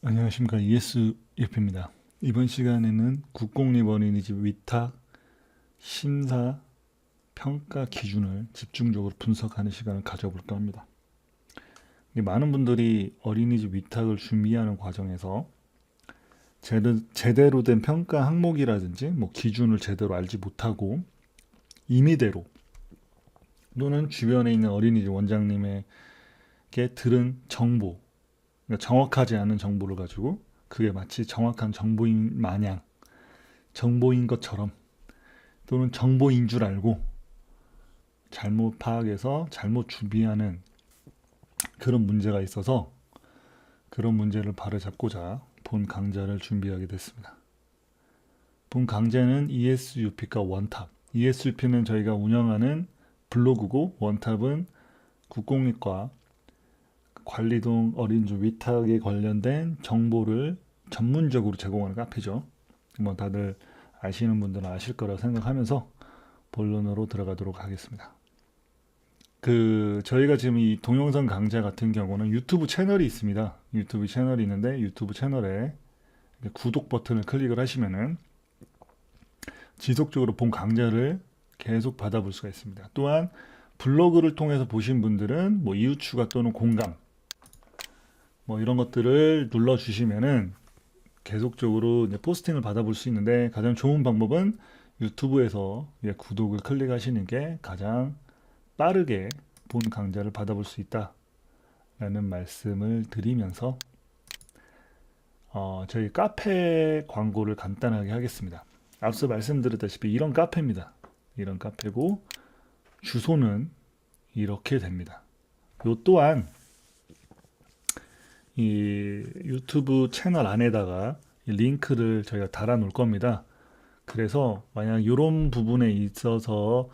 안녕하십니까. ESF입니다. 이번 시간에는 국공립 어린이집 위탁 심사 평가 기준을 집중적으로 분석하는 시간을 가져볼까 합니다. 많은 분들이 어린이집 위탁을 준비하는 과정에서 제대로 된 평가 항목이라든지 기준을 제대로 알지 못하고 임의대로 또는 주변에 있는 어린이집 원장님에게 들은 정보, 그러니까 정확하지 않은 정보를 가지고 그게 마치 정확한 정보인 마냥, 정보인 것처럼 또는 정보인 줄 알고 잘못 파악해서 잘못 준비하는 그런 문제가 있어서 그런 문제를 바로잡고자 본 강좌를 준비하게 됐습니다. 본 강좌는 ESUP과 원탑. ESUP는 저희가 운영하는 블로그고 원탑은 국공립과 관리동 어린이집 위탁에 관련된 정보를 전문적으로 제공하는 카페죠. 다들 아시는 분들은 아실 거라 생각하면서 본론으로 들어가도록 하겠습니다. 저희가 지금 이 동영상 강좌 같은 경우는 유튜브 채널이 있습니다. 유튜브 채널이 있는데 유튜브 채널에 구독 버튼을 클릭을 하시면은 지속적으로 본 강좌를 계속 받아볼 수가 있습니다. 또한 블로그를 통해서 보신 분들은 이웃 추가 또는 공감 이런 것들을 눌러주시면은 계속적으로 포스팅을 받아볼 수 있는데 가장 좋은 방법은 유튜브에서 구독을 클릭하시는 게 가장 빠르게 본 강좌를 받아볼 수 있다라는 말씀을 드리면서 저희 카페 광고를 간단하게 하겠습니다. 앞서 말씀드렸다시피 이런 카페입니다. 이런 카페고 주소는 이렇게 됩니다. 요 또한 이 유튜브 채널 안에다가 링크를 저희가 달아 놓을 겁니다. 그래서 만약 이런 부분에 있어서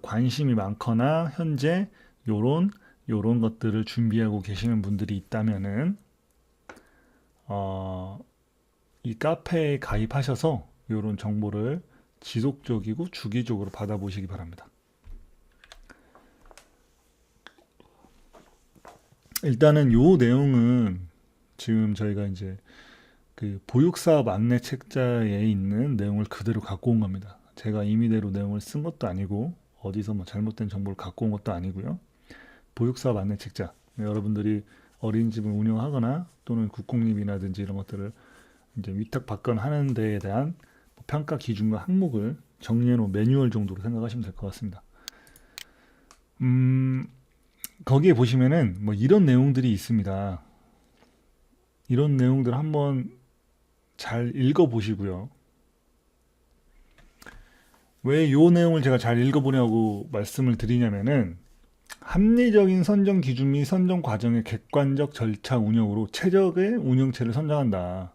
관심이 많거나 현재 요런 것들을 준비하고 계시는 분들이 있다면은 이 카페에 가입하셔서 요런 정보를 지속적이고 주기적으로 받아보시기 바랍니다. 일단은 요 내용은 지금 저희가 이제 보육사업 안내 책자에 있는 내용을 그대로 갖고 온 겁니다. 제가 임의대로 내용을 쓴 것도 아니고 어디서 잘못된 정보를 갖고 온 것도 아니고요. 보육사업 안내 책자, 여러분들이 어린이집을 운영하거나 또는 국공립이라든지 이런 것들을 이제 위탁받거나 하는 데에 대한 평가 기준과 항목을 정리해 놓은 매뉴얼 정도로 생각하시면 될 것 같습니다. 거기에 보시면은 이런 내용들이 있습니다. 이런 내용들 한번 잘 읽어 보시고요. 왜 이 내용을 제가 잘 읽어보냐고 말씀을 드리냐면은 합리적인 선정 기준 및 선정 과정의 객관적 절차 운영으로 최적의 운영체를 선정한다.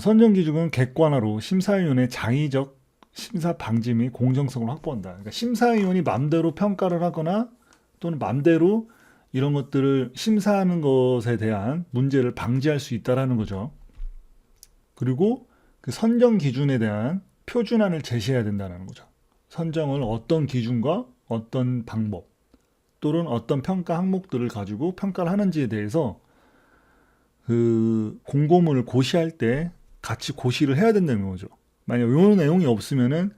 선정 기준은 객관화로 심사위원의 장의적 심사 방지 및 공정성을 확보한다. 그러니까 심사위원이 맘대로 평가를 하거나 또는 맘대로 이런 것들을 심사하는 것에 대한 문제를 방지할 수 있다라는 거죠. 그리고 그 선정 기준에 대한 표준안을 제시해야 된다는 거죠. 선정을 어떤 기준과 어떤 방법 또는 어떤 평가 항목들을 가지고 평가를 하는지에 대해서 그 공고문을 고시할 때 같이 고시를 해야 된다는 거죠. 만약 이 내용이 없으면은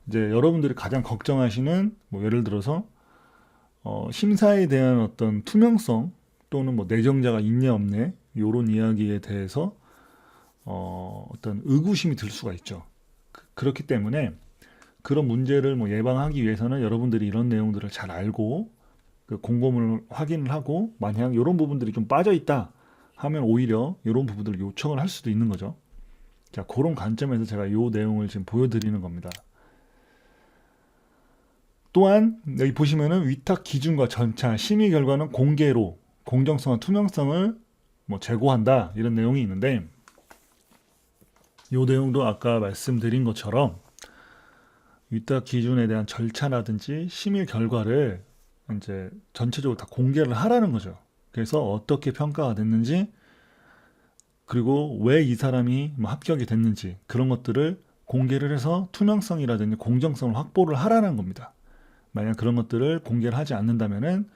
이제 여러분들이 가장 걱정하시는 예를 들어서 심사에 대한 어떤 투명성 또는 내정자가 있네 없네 이런 이야기에 대해서 어떤 의구심이 들 수가 있죠. 그렇기 때문에 그런 문제를 예방하기 위해서는 여러분들이 이런 내용들을 잘 알고 그 공고문을 확인을 하고 만약 이런 부분들이 좀 빠져 있다 하면 오히려 이런 부분들을 요청을 할 수도 있는 거죠. 자, 그런 관점에서 제가 이 내용을 지금 보여드리는 겁니다. 또한 여기 보시면은 위탁 기준과 절차, 심의 결과는 공개로 공정성과 투명성을 제고한다 이런 내용이 있는데 이 내용도 아까 말씀드린 것처럼 위탁 기준에 대한 절차라든지 심의 결과를 이제 전체적으로 다 공개를 하라는 거죠. 그래서 어떻게 평가가 됐는지 그리고 왜 이 사람이 합격이 됐는지 그런 것들을 공개를 해서 투명성이라든지 공정성을 확보를 하라는 겁니다. 만약 그런 것들을 공개를 하지 않는다면은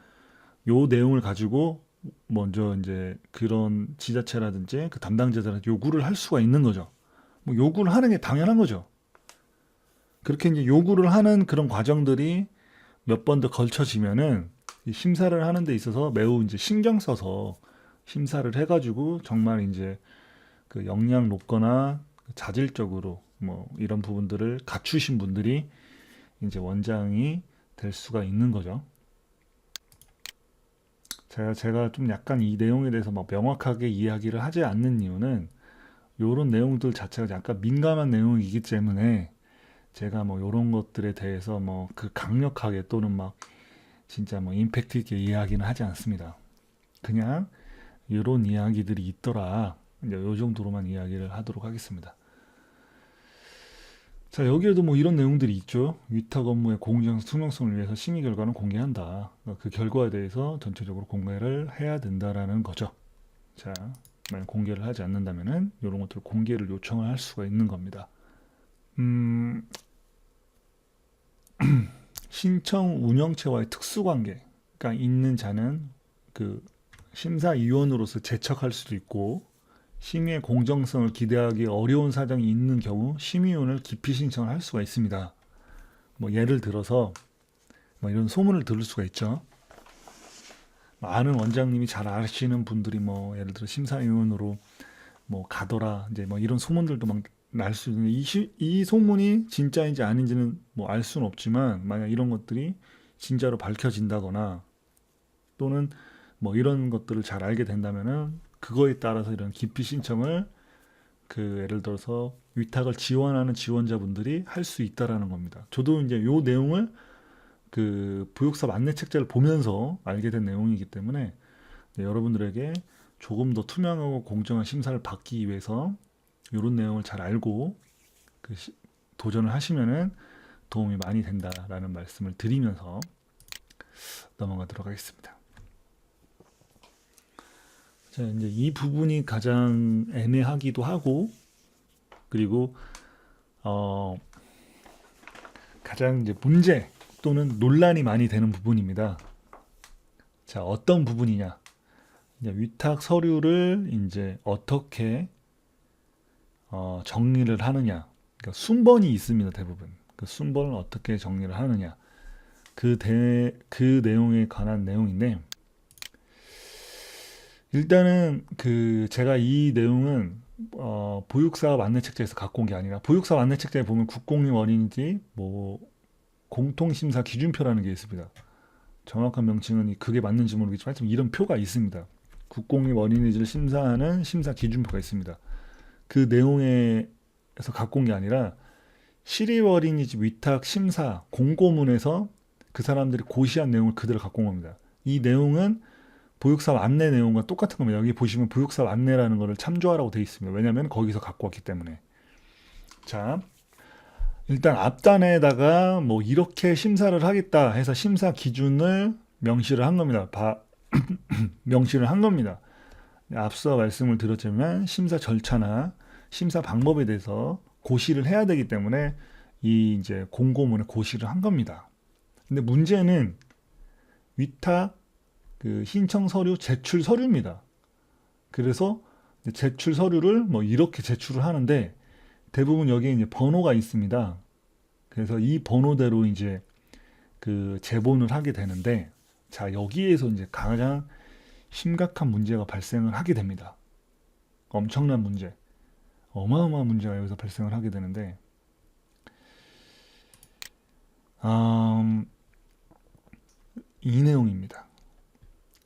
요 내용을 가지고 먼저 이제 그런 지자체라든지 그 담당자들한테 요구를 할 수가 있는 거죠. 뭐 요구를 하는 게 당연한 거죠. 그렇게 이제 요구를 하는 그런 과정들이 몇 번 더 걸쳐지면은 이 심사를 하는 데 있어서 매우 이제 신경 써서 심사를 해가지고 정말 이제 그 역량 높거나 자질적으로 뭐 이런 부분들을 갖추신 분들이 이제 원장이 될 수가 있는 거죠. 제가 좀 약간 이 내용에 대해서 막 명확하게 이야기를 하지 않는 이유는 요런 내용들 자체가 약간 민감한 내용이기 때문에 제가 뭐 요런 것들에 대해서 뭐 그 강력하게 또는 막 진짜 뭐 임팩트 있게 이야기는 하지 않습니다. 그냥 요런 이야기들이 있더라. 이제 요 정도로만 이야기를 하도록 하겠습니다. 자, 여기에도 뭐 이런 내용들이 있죠. 위탁 업무의 공정성, 투명성을 위해서 심의 결과는 공개한다. 그러니까 그 결과에 대해서 전체적으로 공개를 해야 된다라는 거죠. 자, 만약 공개를 하지 않는다면은 이런 것들 공개를 요청을 할 수가 있는 겁니다. 음, 신청 운영체와의 특수관계가 있는 자는 그 심사위원으로서 제척할 수도 있고 심의의 공정성을 기대하기 어려운 사정이 있는 경우 심의위원을 기피 신청을 할 수가 있습니다. 뭐 예를 들어서 뭐 이런 소문을 들을 수가 있죠. 아는 원장님이 잘 아시는 분들이 뭐 예를 들어 심사위원으로 뭐 가더라 이제 뭐 이런 소문들도 막 날 수 있는데 이 소문이 진짜인지 아닌지는 뭐 알 수는 없지만 만약 이런 것들이 진짜로 밝혀진다거나 또는 뭐 이런 것들을 잘 알게 된다면은 그거에 따라서 이런 기피 신청을 그 예를 들어서 위탁을 지원하는 지원자분들이 할 수 있다라는 겁니다. 저도 이제 요 내용을 그 보육사 안내 책자를 보면서 알게 된 내용이기 때문에 네, 여러분들에게 조금 더 투명하고 공정한 심사를 받기 위해서 이런 내용을 잘 알고 그 도전을 하시면은 도움이 많이 된다라는 말씀을 드리면서 넘어가도록 하겠습니다. 자, 이제 이 부분이 가장 애매하기도 하고 그리고 가장 이제 문제 또는 논란이 많이 되는 부분입니다. 자, 어떤 부분이냐? 이제 위탁 서류를 이제 어떻게 정리를 하느냐. 그러니까 순번이 있습니다, 대부분. 그 순번을 어떻게 정리를 하느냐. 그 내용에 관한 내용인데, 일단은 그 제가 이 내용은 보육사업 안내책자에서 갖고 온 게 아니라 보육사업 안내책자에 보면 국공립 어린이집 뭐 공통심사 기준표라는 게 있습니다. 정확한 명칭은 그게 맞는지 모르겠지만 하여튼 이런 표가 있습니다. 국공립 어린이집을 심사하는 심사 기준표가 있습니다. 그 내용에서 갖고 온 게 아니라 시립 어린이집 위탁 심사 공고문에서 그 사람들이 고시한 내용을 그대로 갖고 온 겁니다. 이 내용은 보육사업 안내 내용과 똑같은 겁니다. 여기 보시면 보육사업 안내라는 것을 참조하라고 되어 있습니다. 왜냐하면 거기서 갖고 왔기 때문에. 자, 일단 앞단에다가 뭐 이렇게 심사를 하겠다 해서 심사 기준을 명시를 한 겁니다. 명시를 한 겁니다. 앞서 말씀을 드렸지만 심사 절차나 심사 방법에 대해서 고시를 해야 되기 때문에 이 이제 공고문에 고시를 한 겁니다. 근데 문제는 위탁 그 신청 서류 제출 서류입니다. 그래서 제출 서류를 뭐 이렇게 제출을 하는데 대부분 여기에 이제 번호가 있습니다. 그래서 이 번호대로 이제 그 제본을 하게 되는데 자, 여기에서 이제 가장 심각한 문제가 발생을 하게 됩니다. 엄청난 문제. 어마어마한 문제가 여기서 발생을 하게 되는데 이 내용입니다.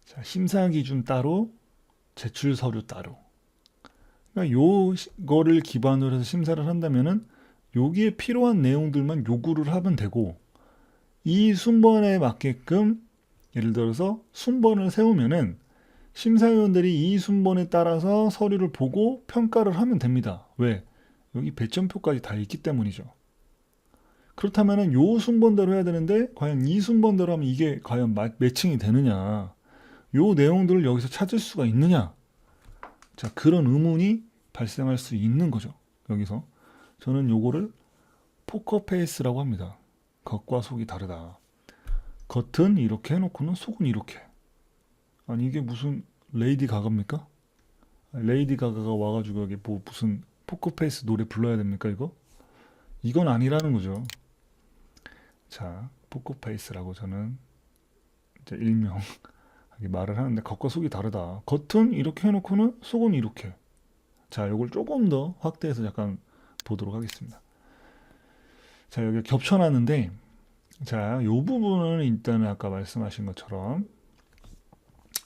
자, 심사 기준 따로, 제출 서류 따로. 그러니까 요거를 기반으로 해서 심사를 한다면은 여기에 필요한 내용들만 요구를 하면 되고 이 순번에 맞게끔 예를 들어서 순번을 세우면은 심사위원들이 이 순번에 따라서 서류를 보고 평가를 하면 됩니다. 왜? 여기 배점표까지 다 있기 때문이죠. 그렇다면은 요 순번대로 해야 되는데 과연 이 순번대로 하면 이게 과연 매칭이 되느냐? 요 내용들을 여기서 찾을 수가 있느냐? 자, 그런 의문이 발생할 수 있는 거죠. 여기서 저는 요거를 포커페이스라고 합니다. 겉과 속이 다르다. 겉은 이렇게 해놓고는 속은 이렇게. 아니 이게 무슨 레이디 가가입니까? 레이디 가가가 와가지고 여기 뭐 무슨 포커페이스 노래 불러야 됩니까 이거? 이건 아니라는 거죠. 자, 포커페이스라고 저는 이제 일명하게 말을 하는데 겉과 속이 다르다. 겉은 이렇게 해놓고는 속은 이렇게. 자, 요걸 조금 더 확대해서 약간 보도록 하겠습니다. 자, 여기 겹쳐놨는데, 자, 요 부분은 일단은 아까 말씀하신 것처럼,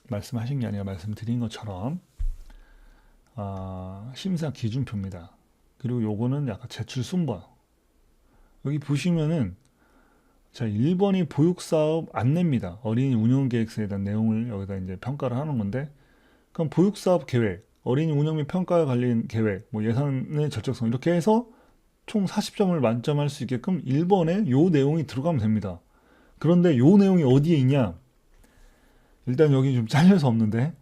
말씀하신 게 아니라 말씀드린 것처럼, 심사 기준표입니다. 그리고 요거는 약간 제출 순번. 여기 보시면은, 자, 1번이 보육사업 안내입니다. 어린이 운영계획서에 대한 내용을 여기다 이제 평가를 하는 건데, 그럼 보육사업 계획, 어린이 운영 및 평가에 관련 계획, 뭐 예산의 적절성 이렇게 해서 총 40점을 만점할 수 있게끔 1번에 요 내용이 들어가면 됩니다. 그런데 요 내용이 어디에 있냐? 일단 여기 좀 잘려서 없는데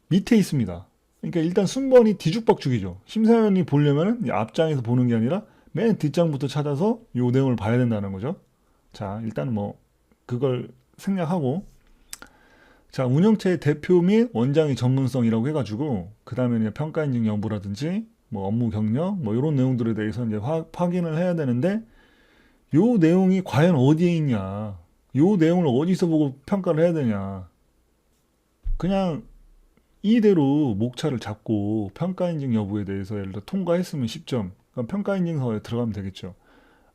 밑에 있습니다. 그러니까 일단 순번이 뒤죽박죽이죠. 심사위원이 보려면은 앞장에서 보는 게 아니라 맨 뒷장부터 찾아서 요 내용을 봐야 된다는 거죠. 자, 일단 뭐 그걸 생략하고, 자, 운영체의 대표 및 원장의 전문성이라고 해가지고 그 다음에 평가 인증 여부라든지 뭐 업무 경력 뭐 이런 내용들에 대해서 이제 확인을 해야 되는데, 요 내용이 과연 어디에 있냐, 요 내용을 어디서 보고 평가를 해야 되냐. 그냥 이대로 목차를 잡고 평가 인증 여부에 대해서 예를 들어 통과했으면 10점, 그럼 평가 인증서에 들어가면 되겠죠.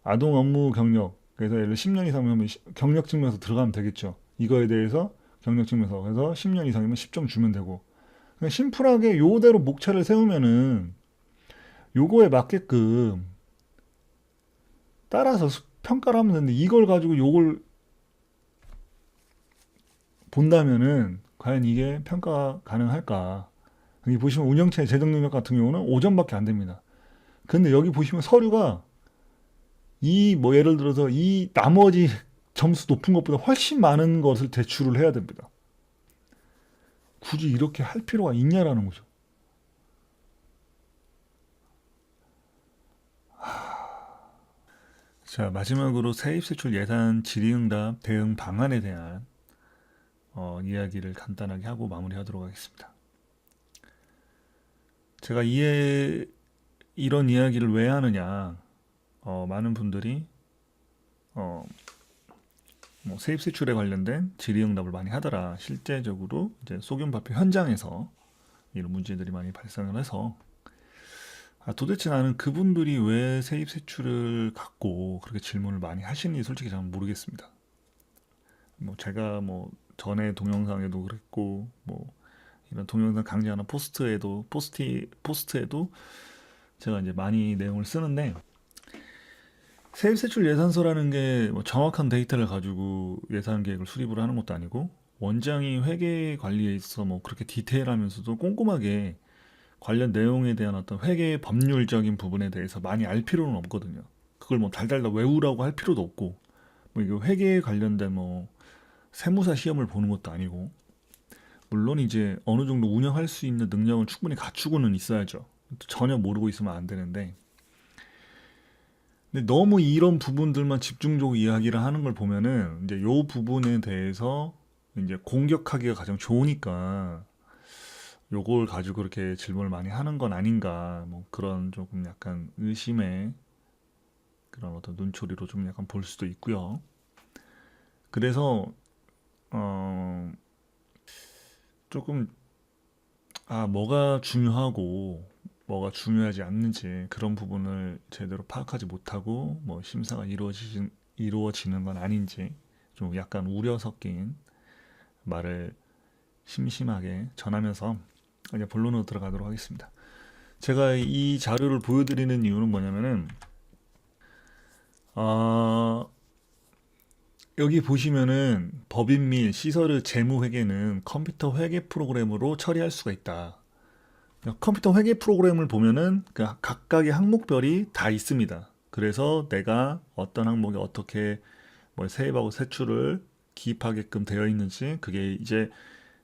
아동 업무 경력, 그래서 예를 들어 10년 이상이면 경력 증명서 들어가면 되겠죠. 이거에 대해서 경력 증명서, 그래서 10년 이상이면 10점 주면 되고, 그냥 심플하게 요대로 목차를 세우면은 요거에 맞게끔 따라서 평가를 하면 되는데, 이걸 가지고 요걸 본다면은 과연 이게 평가가 가능할까? 여기 보시면 운영체 재정 능력 같은 경우는 5점밖에 안 됩니다. 근데 여기 보시면 서류가 이 뭐 예를 들어서 이 나머지 점수 높은 것보다 훨씬 많은 것을 제출을 해야 됩니다. 굳이 이렇게 할 필요가 있냐라는 거죠. 자, 마지막으로 세입세출 예산 질의응답 대응 방안에 대한 이야기를 간단하게 하고 마무리하도록 하겠습니다. 제가 이런 이야기를 왜 하느냐, 많은 분들이 뭐 세입세출에 관련된 질의응답을 많이 하더라. 실제적으로 이제 소규모 발표 현장에서 이런 문제들이 많이 발생을 해서, 도대체 나는 그분들이 왜 세입세출을 갖고 그렇게 질문을 많이 하시는지 솔직히 저는 모르겠습니다. 뭐 제가 뭐 전에 동영상에도 그랬고, 뭐 이런 동영상 강좌나 포스트에도 제가 이제 많이 내용을 쓰는데, 세입세출 예산서라는 게 뭐 정확한 데이터를 가지고 예산 계획을 수립을 하는 것도 아니고, 원장이 회계 관리에 있어 뭐 그렇게 디테일하면서도 꼼꼼하게 관련 내용에 대한 어떤 회계 법률적인 부분에 대해서 많이 알 필요는 없거든요. 그걸 뭐 달달달 외우라고 할 필요도 없고, 뭐 이거 회계에 관련된 뭐 세무사 시험을 보는 것도 아니고, 물론 이제 어느 정도 운영할 수 있는 능력은 충분히 갖추고는 있어야죠. 전혀 모르고 있으면 안 되는데, 근데 너무 이런 부분들만 집중적으로 이야기를 하는 걸 보면은 이제 요 부분에 대해서 이제 공격하기가 가장 좋으니까 요걸 가지고 그렇게 질문을 많이 하는 건 아닌가, 뭐 그런 조금 약간 의심의 그런 어떤 눈초리로 좀 약간 볼 수도 있고요. 그래서 조금 뭐가 중요하고 뭐가 중요하지 않는지 그런 부분을 제대로 파악하지 못하고 뭐 심사가 이루어지는 건 아닌지 좀 약간 우려 섞인 말을 심심하게 전하면서 이제 본론으로 들어가도록 하겠습니다. 제가 이 자료를 보여드리는 이유는 뭐냐면은, 여기 보시면은 법인 및 시설의 재무 회계는 컴퓨터 회계 프로그램으로 처리할 수가 있다. 컴퓨터 회계 프로그램을 보면은 그 각각의 항목별이 다 있습니다. 그래서 내가 어떤 항목에 어떻게 뭐 세입하고 세출을 기입하게끔 되어 있는지, 그게 이제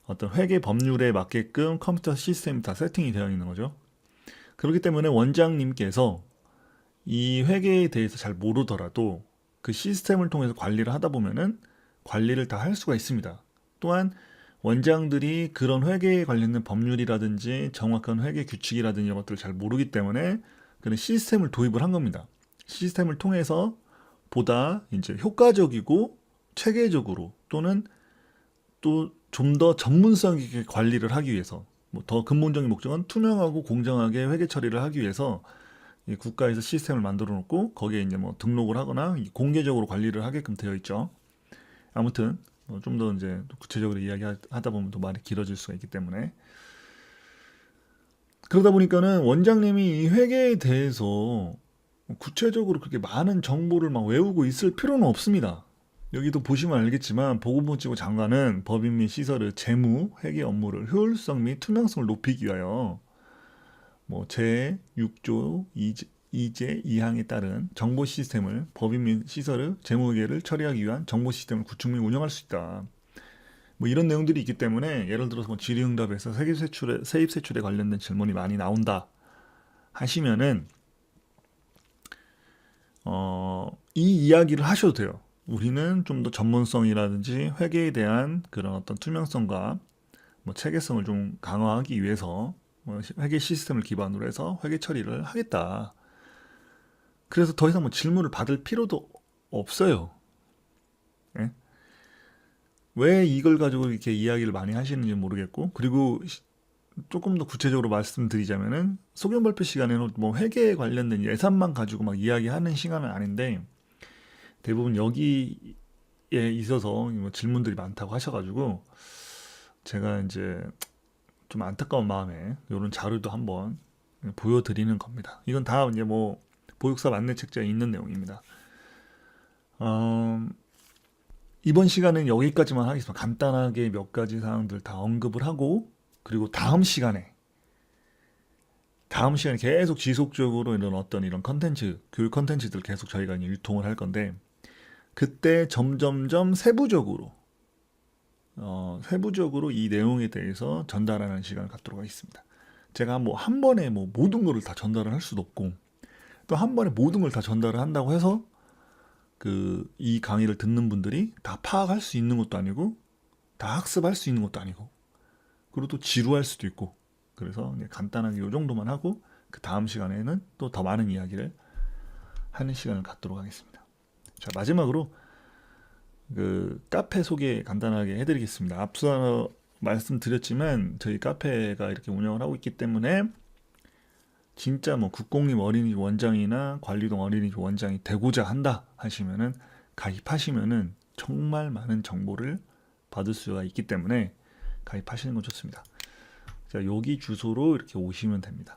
어떤 회계 법률에 맞게끔 컴퓨터 시스템이 다 세팅이 되어 있는 거죠. 그렇기 때문에 원장님께서 이 회계에 대해서 잘 모르더라도 그 시스템을 통해서 관리를 하다 보면은 관리를 다 할 수가 있습니다. 또한 원장들이 그런 회계에 관련된 법률이라든지 정확한 회계 규칙이라든지 이런 것들을 잘 모르기 때문에 그런 시스템을 도입을 한 겁니다. 시스템을 통해서 보다 이제 효과적이고 체계적으로 또는 또 좀 더 전문성 있게 관리를 하기 위해서 뭐 더 근본적인 목적은 투명하고 공정하게 회계 처리를 하기 위해서 이 국가에서 시스템을 만들어 놓고 거기에 이제 뭐 등록을 하거나 공개적으로 관리를 하게끔 되어 있죠. 아무튼 좀 더 이제 구체적으로 이야기하다 보면 또 말이 길어질 수가 있기 때문에 그러다 보니까는 원장님이 이 회계에 대해서 구체적으로 그렇게 많은 정보를 막 외우고 있을 필요는 없습니다. 여기도 보시면 알겠지만 보건복지부 장관은 법인 및 시설의 재무, 회계 업무를 효율성 및 투명성을 높이기 위하여 뭐 제6조 2제 2항에 따른 정보 시스템을 법인 및 시설의 재무회계를 처리하기 위한 정보 시스템을 구축 및 운영할 수 있다. 뭐 이런 내용들이 있기 때문에 예를 들어서 뭐 질의응답에서 세입 세출에 관련된 질문이 많이 나온다 하시면은 이 이야기를 하셔도 돼요. 우리는 좀 더 전문성이라든지 회계에 대한 그런 어떤 투명성과 뭐 체계성을 좀 강화하기 위해서 뭐 회계 시스템을 기반으로 해서 회계 처리를 하겠다. 그래서 더 이상 뭐 질문을 받을 필요도 없어요. 예? 왜 이걸 가지고 이렇게 이야기를 많이 하시는지 모르겠고, 그리고 조금 더 구체적으로 말씀드리자면은 소견 발표 시간에는 뭐 회계에 관련된 예산만 가지고 막 이야기하는 시간은 아닌데 대부분 여기에 있어서 뭐 질문들이 많다고 하셔가지고 제가 이제 좀 안타까운 마음에 이런 자료도 한번 보여드리는 겁니다. 이건 다 이제 뭐 보육사 안내 책자에 있는 내용입니다. 이번 시간은 여기까지만 하겠습니다. 간단하게 몇 가지 사항들 다 언급을 하고 그리고 다음 시간에 계속 지속적으로 이런 어떤 이런 컨텐츠, 교육 컨텐츠들 계속 저희가 이제 유통을 할 건데 그때 점점점 세부적으로 이 내용에 대해서 전달하는 시간을 갖도록 하겠습니다. 제가 뭐 한 번에 뭐 모든 거를 다 전달을 할 수도 없고 또 한 번에 모든 걸 다 전달을 한다고 해서 이 강의를 듣는 분들이 다 파악할 수 있는 것도 아니고 다 학습할 수 있는 것도 아니고 그리고 또 지루할 수도 있고 그래서 간단하게 이 정도만 하고 그 다음 시간에는 또 더 많은 이야기를 하는 시간을 갖도록 하겠습니다. 자, 마지막으로 카페 소개 간단하게 해드리겠습니다. 앞서 말씀드렸지만 저희 카페가 이렇게 운영을 하고 있기 때문에 진짜 뭐 국공립 어린이집 원장이나 관리동 어린이집 원장이 되고자 한다 하시면은 가입하시면은 정말 많은 정보를 받을 수가 있기 때문에 가입하시는 건 좋습니다. 자, 여기 주소로 이렇게 오시면 됩니다.